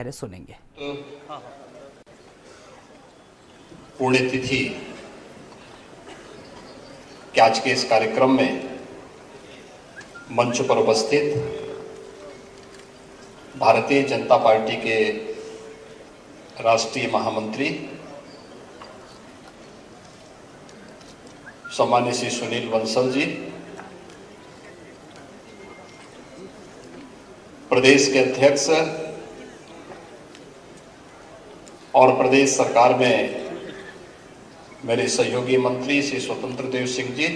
सुनेंगे। पुण्यतिथि के आज के इस कार्यक्रम में मंच पर उपस्थित भारतीय जनता पार्टी के राष्ट्रीय महामंत्री सम्माननीय श्री सुनील बंसल जी, प्रदेश के अध्यक्ष और प्रदेश सरकार में मेरे सहयोगी मंत्री श्री स्वतंत्र देव सिंह जी,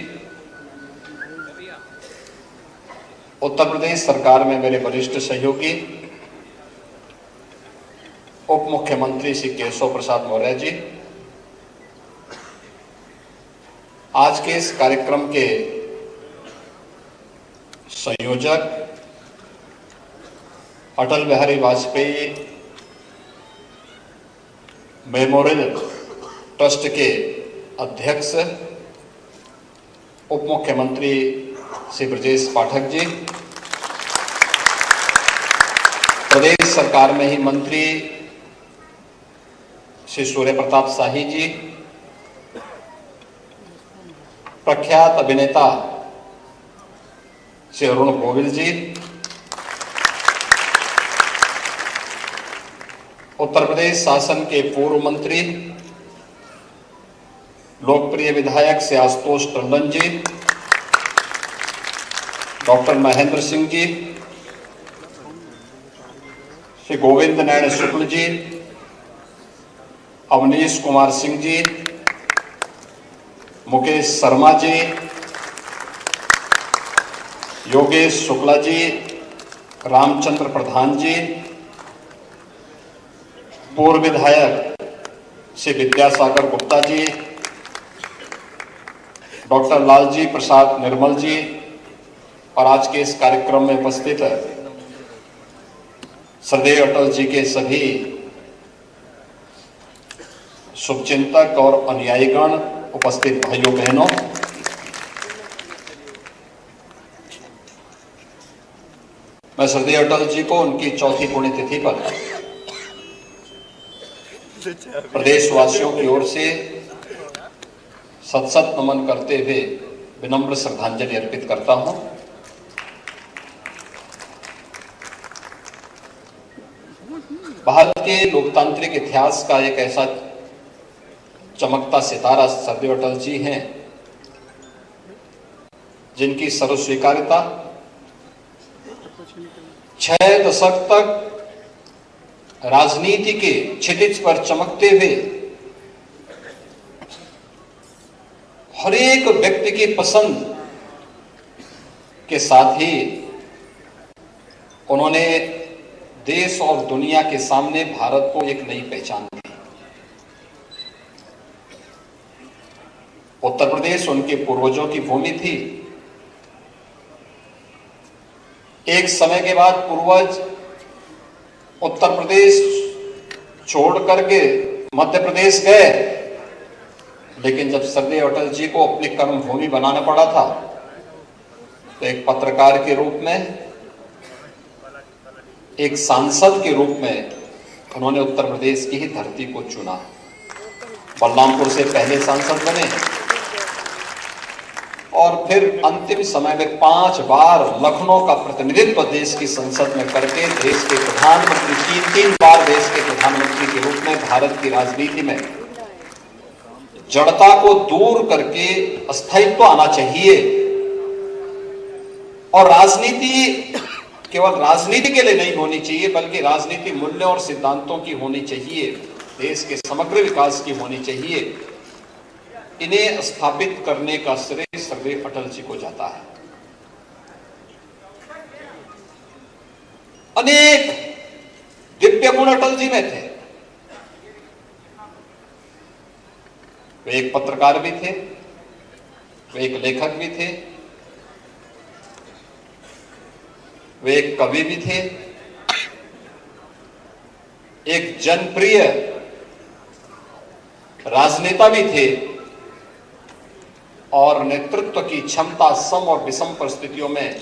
उत्तर प्रदेश सरकार में मेरे वरिष्ठ सहयोगी उप मुख्यमंत्री श्री केशव प्रसाद मौर्य जी, आज के इस कार्यक्रम के संयोजक अटल बिहारी वाजपेयी मेमोरियल ट्रस्ट के अध्यक्ष उप मुख्यमंत्री श्री ब्रजेश पाठक जी, प्रदेश सरकार में ही मंत्री श्री सूर्य प्रताप शाही जी, प्रख्यात अभिनेता श्री अरुण गोविल जी, उत्तर प्रदेश शासन के पूर्व मंत्री लोकप्रिय विधायक श्री आशुतोष टंडन जी, डॉक्टर महेंद्र सिंह जी, श्री गोविंद नारायण शुक्ल जी, अवनीश कुमार सिंह जी, मुकेश शर्मा जी, योगेश शुक्ला जी, रामचंद्र प्रधान जी, पूर्व विधायक श्री विद्यासागर गुप्ता जी, डॉक्टर लालजी प्रसाद निर्मल जी और आज के इस कार्यक्रम में उपस्थित श्रद्धेय अटल जी के सभी शुभचिंतक और अनुयायीगण, उपस्थित भाइयों बहनों, मैं श्रद्धेय अटल जी को उनकी चौथी पुण्यतिथि पर प्रदेशवासियों की ओर से सत सत नमन करते हुए विनम्र श्रद्धांजलि अर्पित करता हूं। भारत के लोकतांत्रिक इतिहास का एक ऐसा चमकता सितारा श्रद्धेय अटल जी हैं, जिनकी सर्वस्वीकारिता 6 दशक तक राजनीति के क्षितिज पर चमकते हुए हर एक व्यक्ति की पसंद के साथ ही उन्होंने देश और दुनिया के सामने भारत को एक नई पहचान दी। उत्तर प्रदेश उनके पूर्वजों की भूमि थी। एक समय के बाद पूर्वज उत्तर प्रदेश छोड़ करके मध्य प्रदेश गए, लेकिन जब श्रद्धेय अटल जी को अपनी कर्म भूमि बनाना पड़ा था तो एक पत्रकार के रूप में, एक सांसद के रूप में उन्होंने उत्तर प्रदेश की ही धरती को चुना। बलरामपुर से पहले सांसद बने और फिर अंतिम समय में 5 बार लखनऊ का प्रतिनिधित्व देश की संसद में करके देश के प्रधानमंत्री, 3 बार देश के प्रधानमंत्री के रूप में भारत की राजनीति में जड़ता को दूर करके स्थायित्व आना चाहिए। और राजनीति केवल राजनीति के लिए नहीं होनी चाहिए, बल्कि राजनीति मूल्यों और सिद्धांतों की होनी चाहिए, देश के समग्र विकास की होनी चाहिए। इन्हें स्थापित करने का श्रेय श्रद्धेय अटल जी को जाता है। अनेक दिव्य गुण अटल जी में थे। वे एक पत्रकार भी थे, वे एक लेखक भी थे, वे एक कवि भी थे, एक जनप्रिय राजनेता भी थे और नेतृत्व की क्षमता सम और विषम परिस्थितियों में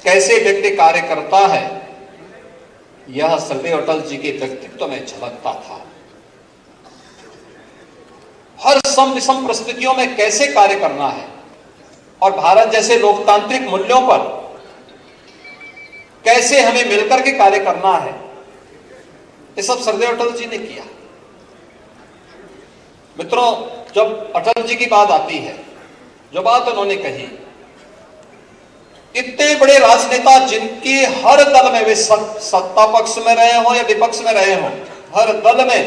कैसे व्यक्ति कार्य करता है यह सरदेव अटल जी के व्यक्तित्व में झलकता था। हर सम विषम परिस्थितियों में कैसे कार्य करना है और भारत जैसे लोकतांत्रिक मूल्यों पर कैसे हमें मिलकर के कार्य करना है, ये सब सरदेव अटल जी ने किया। मित्रों, जब अटल जी की बात आती है, जो बात उन्होंने कही, इतने बड़े राजनेता जिनके हर दल में वे सत्ता पक्ष में रहे हो या विपक्ष में रहे हो, हर दल में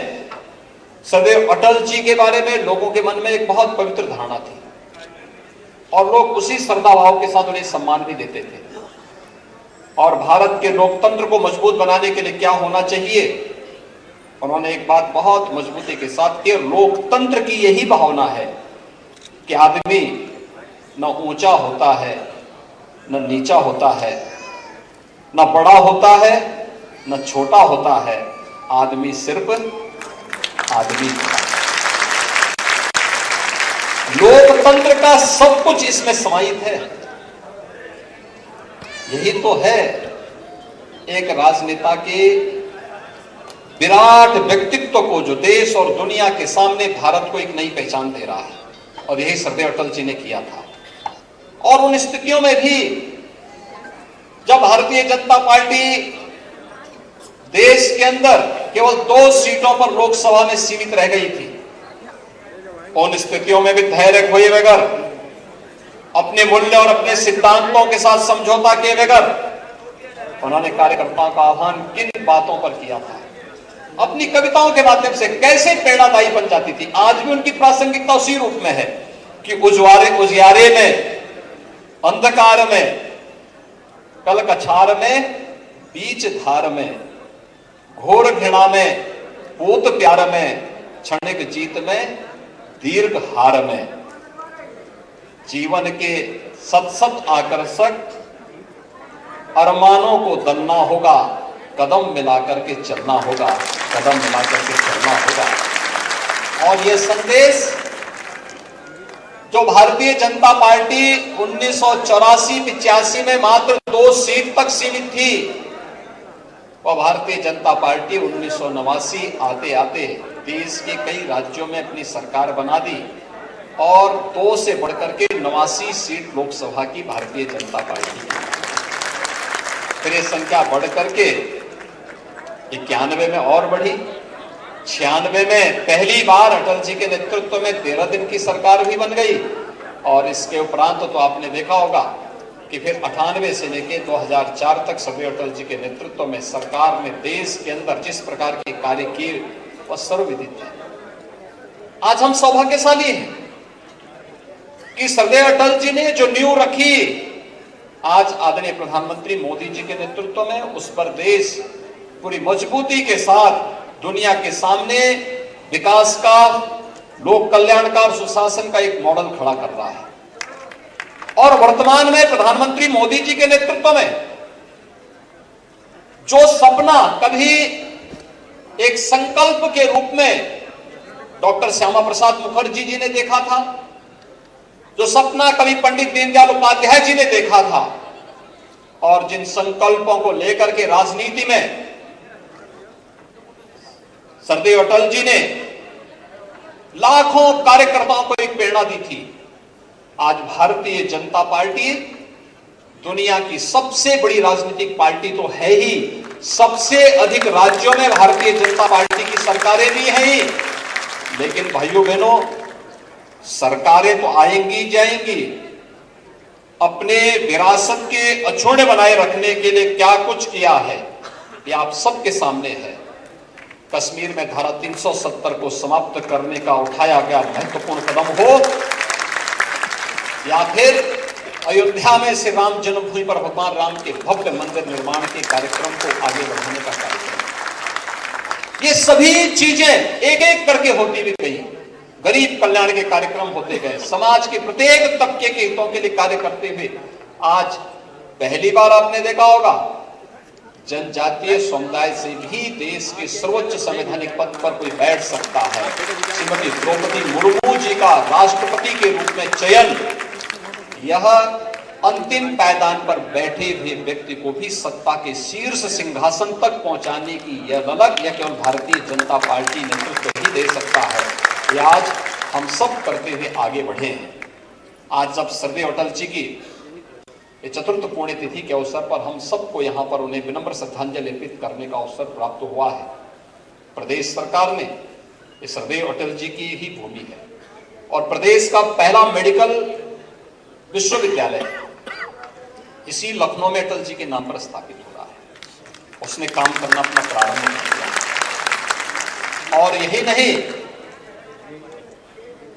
सरदेव अटल जी के बारे में लोगों के मन में एक बहुत पवित्र धारणा थी और लोग उसी श्रद्धा भाव के साथ उन्हें सम्मान भी देते थे। और भारत के लोकतंत्र को मजबूत बनाने के लिए क्या होना चाहिए, उन्होंने एक बात बहुत मजबूती के साथ की। लोकतंत्र की यही भावना है कि आदमी न ऊंचा होता है न नीचा होता है, न बड़ा होता है न छोटा होता है, आदमी सिर्फ आदमी होता है। लोकतंत्र का सब कुछ इसमें समाहित है। यही तो है एक राजनेता के विराट व्यक्तित्व को जो देश और दुनिया के सामने भारत को एक नई पहचान दे रहा है, और यही सरदेव अटल जी ने किया था। और उन स्थितियों में भी जब भारतीय जनता पार्टी देश के अंदर केवल 2 सीटों पर लोकसभा में सीमित रह गई थी, उन स्थितियों में भी धैर्य खोए बगैर, अपने मूल्य और अपने सिद्धांतों के साथ समझौता किए बगैर, उन्होंने कार्यकर्ताओं का आह्वान किन बातों पर किया था, अपनी कविताओं के माध्यम से कैसे प्रेरणादायी बन जाती थी। आज भी उनकी प्रासंगिकता उसी रूप में है कि उजियारे में, अंधकार में, कल कछार में, बीच धार में, घोर घृणा में, पूत प्यार में, क्षणिक जीत में, दीर्घ हार में, जीवन के सत आकर्षक अरमानों को दलना होगा, कदम मिलाकर के चलना होगा, कदम मिलाकर के चलना होगा। और यह संदेश जो भारतीय जनता पार्टी 1984-85 में मात्र 2 सीट तक सीमित थी, वह भारतीय जनता पार्टी 1989 आते आते देश के कई राज्यों में अपनी सरकार बना दी और 2 से बढ़कर के 89 सीट लोकसभा की भारतीय जनता पार्टी की। फिर ये संख्या बढ़ करके 91 में और बढ़ी, 96 में पहली बार अटल जी के नेतृत्व में 13 दिन की सरकार भी बन गई। और इसके उपरांत तो आपने देखा होगा कि फिर 98 से लेकर 2004 तक सरदेव अटल जी के नेतृत्व में सरकार ने देश के अंदर जिस प्रकार के कार्य किए वह सर्वविदित है। आज हम सौभाग्यशाली हैं कि सरदेव अटल जी ने जो नींव रखी, आज आदरणीय प्रधानमंत्री मोदी जी के नेतृत्व में उस पर देश पूरी मजबूती के साथ दुनिया के सामने विकास का, लोक कल्याण का और सुशासन का एक मॉडल खड़ा कर रहा है। और वर्तमान में प्रधानमंत्री मोदी जी के नेतृत्व में जो सपना कभी एक संकल्प के रूप में डॉक्टर श्यामा प्रसाद मुखर्जी जी ने देखा था, जो सपना कभी पंडित दीनदयाल उपाध्याय जी ने देखा था, और जिन संकल्पों को लेकर के राजनीति में सरदेव अटल जी ने लाखों कार्यकर्ताओं को एक प्रेरणा दी थी, आज भारतीय जनता पार्टी दुनिया की सबसे बड़ी राजनीतिक पार्टी तो है ही, सबसे अधिक राज्यों में भारतीय जनता पार्टी की सरकारें भी हैं ही। लेकिन भाइयों बहनों, सरकारें तो आएंगी जाएंगी, अपने विरासत के अछूते बनाए रखने के लिए क्या कुछ किया है ये आप सबके सामने है। कश्मीर में धारा 370 को समाप्त करने का उठाया गया महत्वपूर्ण कदम हो, या फिर अयोध्या में श्री राम जन्मभूमि पर भगवान राम के भव्य मंदिर निर्माण के कार्यक्रम को आगे बढ़ाने का कार्यक्रम, ये सभी चीजें एक एक करके होती भी गई। गरीब कल्याण के कार्यक्रम होते गए, समाज के प्रत्येक तबके के हितों के लिए कार्य करते हुए आज पहली बार आपने देखा होगा जनजातीय समुदाय से भी देश के सर्वोच्च संवैधानिक पद पर कोई बैठ सकता है। श्रीमती द्रौपदी मुर्मू जी का राष्ट्रपति के रूप में चयन, यह अंतिम पायदान पर बैठे हुए व्यक्ति को भी सत्ता के शीर्ष सिंहासन तक पहुंचाने की यह ललक यह केवल भारतीय जनता पार्टी नेतृत्व ही दे सकता है। यह आज हम सब करते हुए आगे बढ़े हैं। आज जब सर्वदेव अटल जी की चतुर्थ पुण्यतिथि के अवसर पर हम सबको यहाँ पर उन्हें विनम्र श्रद्धांजलि अर्पित करने का अवसर प्राप्त हुआ है। प्रदेश सरकार में सर्वदेव अटल जी की ही भूमि है और प्रदेश का पहला मेडिकल विश्वविद्यालय इसी लखनऊ में अटल जी के नाम पर स्थापित हो रहा है। उसने काम करना अपना प्रारंभ किया और यही नहीं,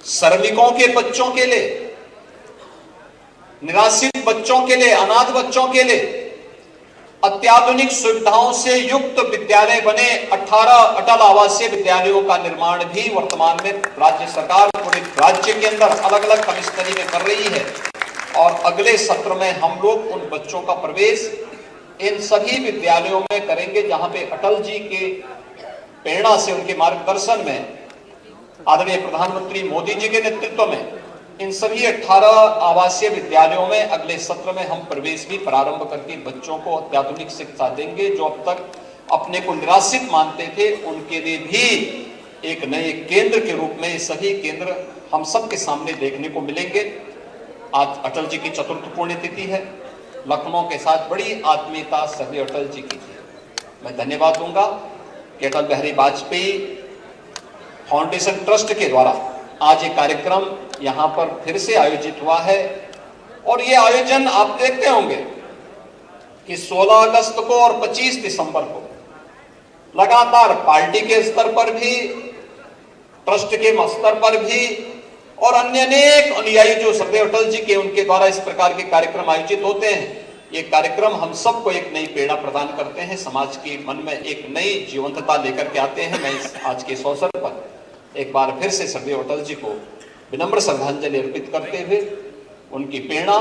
श्रमिकों के बच्चों के लिए, निराश्रित बच्चों के लिए, अनाथ बच्चों के लिए अत्याधुनिक सुविधाओं से युक्त विद्यालय बने 18 अटल आवासीय विद्यालयों का निर्माण भी वर्तमान में राज्य सरकार पूरे राज्य के अंदर अलग अलग कमिश्नरी में कर रही है और अगले सत्र में हम लोग उन बच्चों का प्रवेश इन सभी विद्यालयों में करेंगे जहां पे अटल जी के प्रेरणा से, उनके मार्गदर्शन में, आदरणीय प्रधानमंत्री मोदी जी के नेतृत्व में इन सभी 18 आवासीय विद्यालयों में अगले सत्र में हम प्रवेश भी प्रारंभ करके बच्चों को अत्याधुनिक शिक्षा देंगे। जो अब तक अपने को निराश्रित मानते थे उनके लिए भी एक नए केंद्र के रूप में सभी केंद्र हम सबके सामने देखने को मिलेंगे। आज अटल जी की चतुर्थ पुण्यतिथि है। लखनऊ के साथ बड़ी आत्मीयता सर्वदेव अटल जी की थी। मैं धन्यवाद दूंगा कि अटल बिहारी वाजपेयी फाउंडेशन ट्रस्ट के द्वारा आज ये कार्यक्रम यहाँ पर फिर से आयोजित हुआ है और ये आयोजन आप देखते होंगे कि 16 अगस्त को और 25 दिसंबर को लगातार पार्टी के स्तर पर भी, ट्रस्ट के स्तर पर भी और अन्य अनेक अनुयायी जो सर्वदेव अटल जी के उनके द्वारा इस प्रकार के कार्यक्रम आयोजित होते हैं। ये कार्यक्रम हम सबको एक नई प्रेरणा प्रदान करते हैं, समाज के मन में एक नई जीवंतता लेकर के आते हैं। मैं आज के इस अवसर पर एक बार फिर से सर्वदेव अटल जी को विनम्र श्रद्धांजलि अर्पित करते हुए उनकी प्रेरणा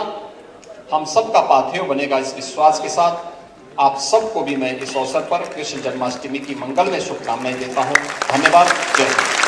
हम सबका पाथेय बनेगा इस विश्वास के साथ आप सबको भी मैं इस अवसर पर कृष्ण जन्माष्टमी की मंगल में शुभकामनाएं देता हूं। धन्यवाद। जय हिंद।